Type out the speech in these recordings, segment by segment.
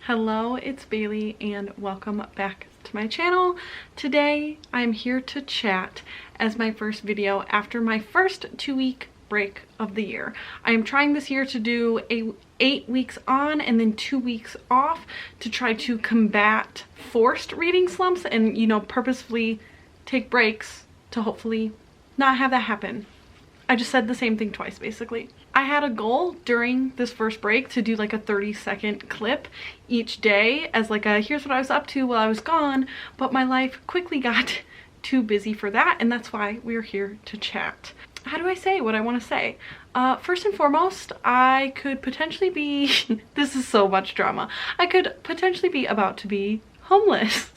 Hello, it's Bailey and welcome back to my channel. Today I'm here to chat as my first video after my first 2-week break of the year. I am trying this year to do 8 weeks on and then 2 weeks off to try to combat forced reading slumps and, you know, purposefully take breaks to hopefully not have that happen. I just said the same thing twice basically. I had a goal during this first break to do like a 30-second clip each day as like a here's what I was up to while I was gone, but my life quickly got too busy for that, and that's why we're here to chat. How do I say what I want to say? First and foremost, I could potentially be this is so much drama. I could potentially be about to be homeless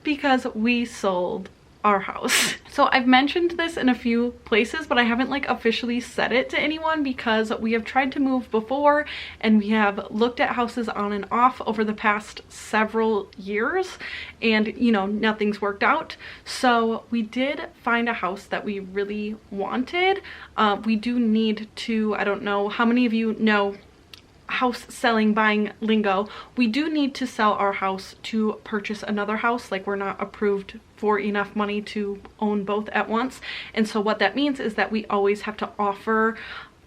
because we sold our house. So I've mentioned this in a few places, but I haven't like officially said it to anyone because we have tried to move before and we have looked at houses on and off over the past several years and, you know, nothing's worked out. So we did find a house that we really wanted. We do need to, I don't know how many of you know house selling buying lingo. We do need to sell our house to purchase another house. Like, we're not approved for enough money to own both at once, and so what that means is that we always have to offer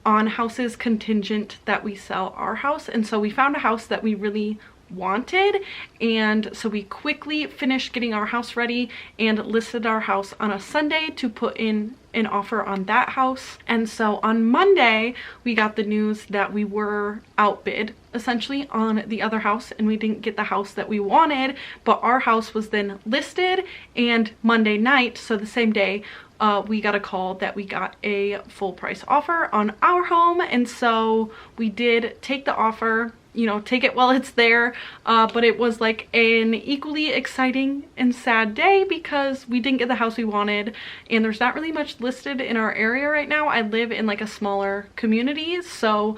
on houses contingent that we sell our house. And so we found a house that we really wanted, and so we quickly finished getting our house ready and listed our house on a Sunday to put in an offer on that house. And so on Monday we got the news that we were outbid essentially on the other house and we didn't get the house that we wanted, but our house was then listed. And Monday night, so the same day, we got a call that we got a full price offer on our home. And so we did take the offer, you know, take it while it's there, but it was like an equally exciting and sad day because we didn't get the house we wanted and there's not really much listed in our area right now. I live in like a smaller community, so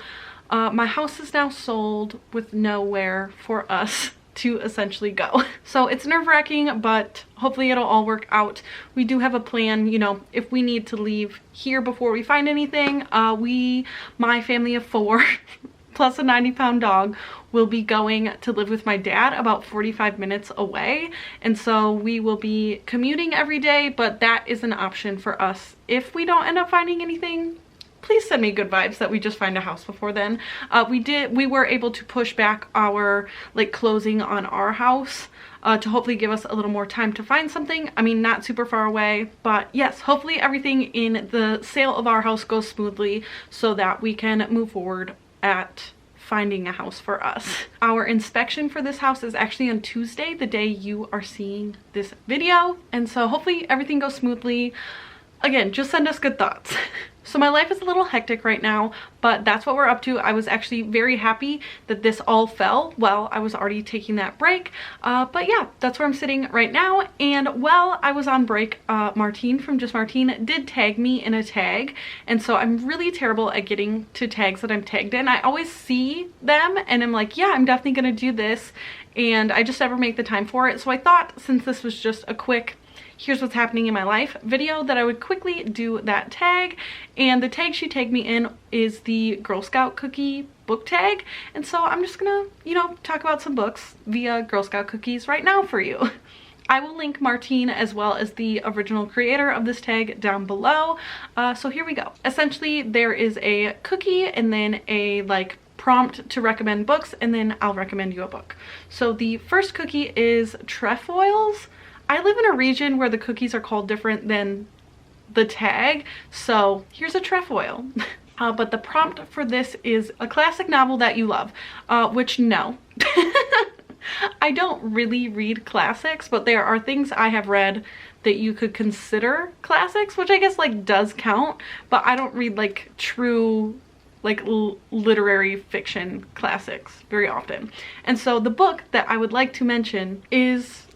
my house is now sold with nowhere for us to essentially go. So it's nerve-wracking, but hopefully it'll all work out. We do have a plan, you know, if we need to leave here before we find anything. My family of 4 plus a 90-pound dog will be going to live with my dad about 45 minutes away, and so we will be commuting every day, but that is an option for us if we don't end up finding anything. Please send me good vibes that we just find a house before then. We were able to push back our like closing on our house to hopefully give us a little more time to find something. I mean, not super far away, but yes, hopefully everything in the sale of our house goes smoothly so that we can move forward at finding a house for us. Our inspection for this house is actually on Tuesday, the day you are seeing this video, and so hopefully everything goes smoothly. Again, just send us good thoughts. So my life is a little hectic right now, but that's what we're up to. I was actually very happy that this all fell while I was already taking that break. But yeah, that's where I'm sitting right now. And while I was on break, Martine from Just Martine did tag me in a tag. And so I'm really terrible at getting to tags that I'm tagged in. I always see them and I'm like, yeah, I'm definitely gonna do this. And I just never make the time for it. So I thought, since this was just a quick here's what's happening in my life video, that I would quickly do that tag. And the tag she tagged me in is the Girl Scout cookie book tag. And so I'm just gonna, you know, talk about some books via Girl Scout cookies right now for you. I will link Martine as well as the original creator of this tag down below. So here we go. Essentially, there is a cookie and then a like prompt to recommend books, and then I'll recommend you a book. So the first cookie is trefoils. I live in a region where the cookies are called different than the tag, so here's a trefoil. But the prompt for this is a classic novel that you love, which no. I don't really read classics, but there are things I have read that you could consider classics, which I guess like does count, but I don't read like true like literary fiction classics very often. And so the book that I would like to mention is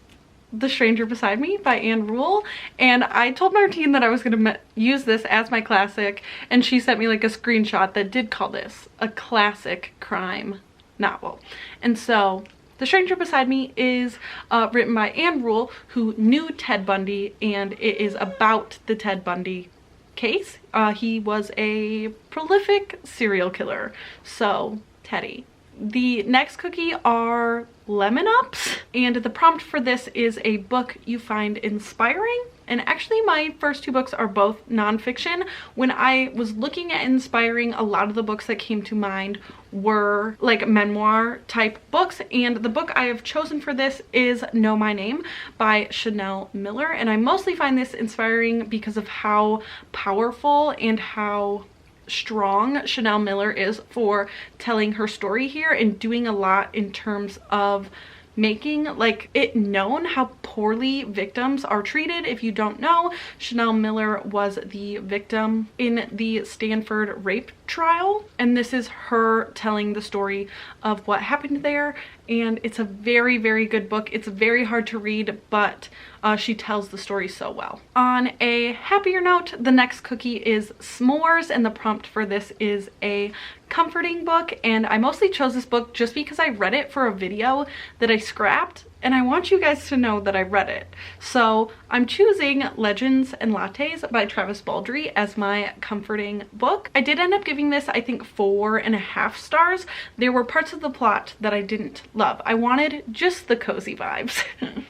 The Stranger Beside Me by Anne Rule. And I told Martine that I was going to use this as my classic, and she sent me like a screenshot that did call this a classic crime novel. And so The Stranger Beside Me is written by Anne Rule, who knew Ted Bundy, and it is about the Ted Bundy case. He was a prolific serial killer, so Teddy. The next cookie are lemon ups, and the prompt for this is a book you find inspiring. And actually my first two books are both nonfiction. When I was looking at inspiring, a lot of the books that came to mind were like memoir type books, and the book I have chosen for this is Know My Name by Chanel Miller. And I mostly find this inspiring because of how powerful and how strong Chanel Miller is for telling her story here and doing a lot in terms of making like it known how poorly victims are treated. If you don't know, Chanel Miller was the victim in the Stanford rape trial, and this is her telling the story of what happened there. And it's a very, very good book. It's very hard to read, but she tells the story so well. On a happier note, the next cookie is s'mores, and the prompt for this is a comforting book. And I mostly chose this book just because I read it for a video that I scrapped, and I want you guys to know that I read it. So I'm choosing Legends and Lattes by Travis Baldree as my comforting book. I did end up giving this, I think, 4.5 stars. There were parts of the plot that I didn't love. I wanted just the cozy vibes.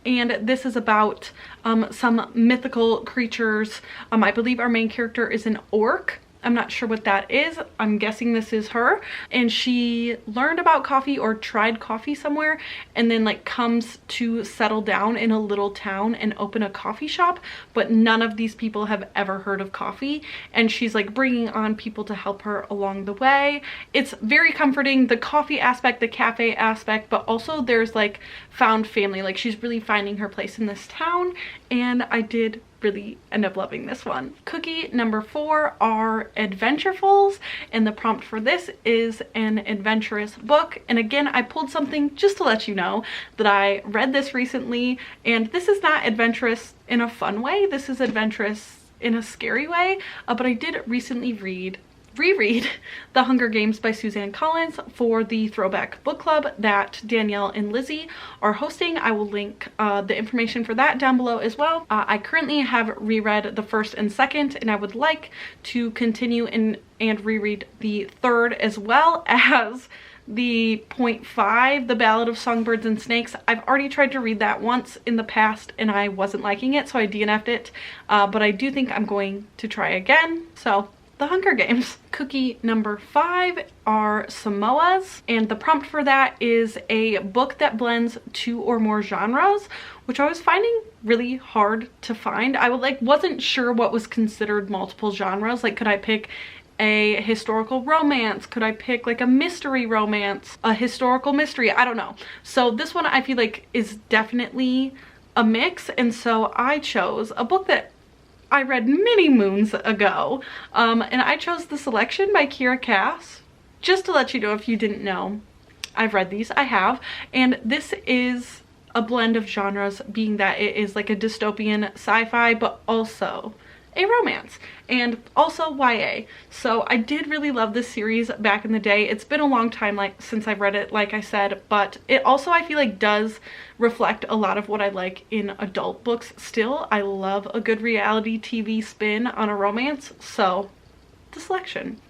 And this is about some mythical creatures. I believe our main character is an orc. I'm not sure what that is. I'm guessing this is her. And she learned about coffee or tried coffee somewhere, and then like comes to settle down in a little town and open a coffee shop, but none of these people have ever heard of coffee. And she's like bringing on people to help her along the way. It's very comforting, the coffee aspect, the cafe aspect, but also there's like found family. Like she's really finding her place in this town, and I did really end up loving this one. Cookie number 4 are Adventurefuls, and the prompt for this is an adventurous book. And again, I pulled something just to let you know that I read this recently, and this is not adventurous in a fun way. This is adventurous in a scary way, but I did recently reread The Hunger Games by Suzanne Collins for the Throwback Book Club that Danielle and Lizzie are hosting. I will link the information for that down below as well. I currently have reread the first and second, and I would like to continue and reread the third, as well as the 0.5, The Ballad of Songbirds and Snakes. I've already tried to read that once in the past and I wasn't liking it, so I DNF'd it, but I do think I'm going to try again. So The Hunger Games. Cookie number 5 are Samoas, and the prompt for that is a book that blends 2 or more genres, which I was finding really hard to find. I wasn't sure what was considered multiple genres. Like, could I pick a historical romance? Could I pick like a mystery romance, a historical mystery? I don't know. So this one I feel like is definitely a mix, and so I chose a book that I read many moons ago, and I chose The Selection by Kira Cass. Just to let you know, if you didn't know, I've read these. I have, and this is a blend of genres, being that it is like a dystopian sci-fi, but also a romance, and also YA. So I did really love this series back in the day. It's been a long time since I've read it, like I said, but it also I feel like does reflect a lot of what I like in adult books still. I love a good reality TV spin on a romance, so The Selection.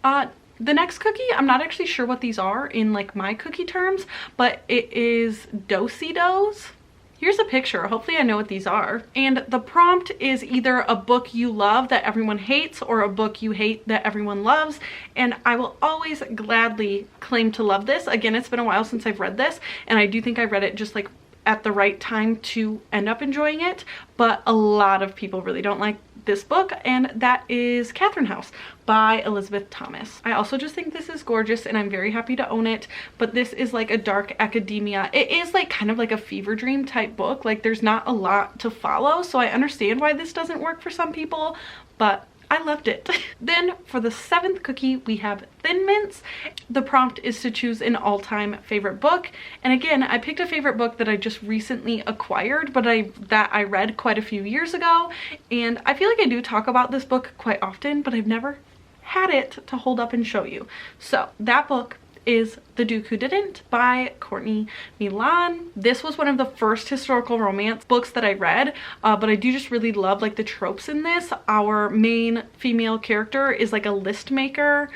The next cookie, I'm not actually sure what these are in like my cookie terms, but it is Do-si-dos. Here's a picture. Hopefully I know what these are. And the prompt is either a book you love that everyone hates or a book you hate that everyone loves. And I will always gladly claim to love this. Again, it's been a while since I've read this, and I do think I read it just like at the right time to end up enjoying it. But a lot of people really don't like this book, and that is Catherine House by Elizabeth Thomas. I also just think this is gorgeous, and I'm very happy to own it. But this is like a dark academia. It is like kind of like a fever dream type book. Like there's not a lot to follow, so I understand why this doesn't work for some people, but I loved it. Then for the 7th cookie, we have Thin Mints. The prompt is to choose an all-time favorite book. And again, I picked a favorite book that I just recently acquired, but that I read quite a few years ago. And I feel like I do talk about this book quite often, but I've never had it to hold up and show you. So that book is The Duke Who Didn't by Courtney Milan. This was one of the first historical romance books that I read, but I do just really love like the tropes in this. Our main female character is like a list maker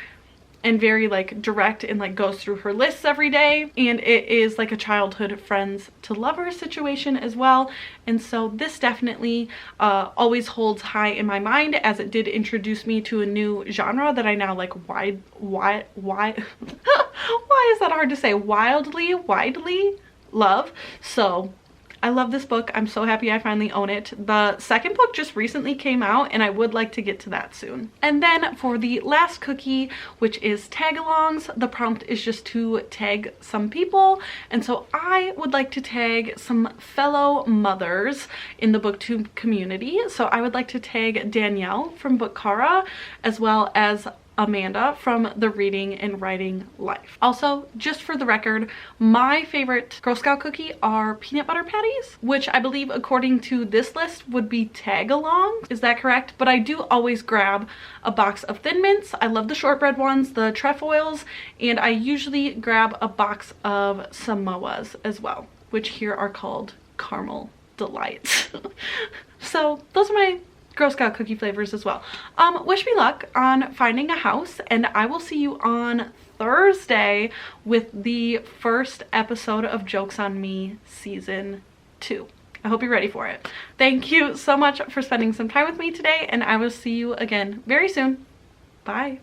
and very like direct and like goes through her lists every day, and it is like a childhood friends to lover situation as well. And so this definitely always holds high in my mind, as it did introduce me to a new genre that I now like why why is that hard to say, widely love. So I love this book. I'm so happy I finally own it. The second book just recently came out, and I would like to get to that soon. And then for the last cookie, which is tag-alongs, the prompt is just to tag some people. And so I would like to tag some fellow mothers in the booktube community. So I would like to tag Danielle from Bookara, as well as Amanda from the Reading and Writing Life. Also, just for the record, my favorite Girl Scout cookie are peanut butter patties, which I believe according to this list would be tag-along. Is that correct? But I do always grab a box of Thin Mints. I love the shortbread ones, the trefoils, and I usually grab a box of Samoas as well, which here are called Caramel Delights. So those are my Girl Scout cookie flavors as well. Wish me luck on finding a house, and I will see you on Thursday with the first episode of Jokes on Me season 2. I hope you're ready for it. Thank you so much for spending some time with me today, and I will see you again very soon. Bye.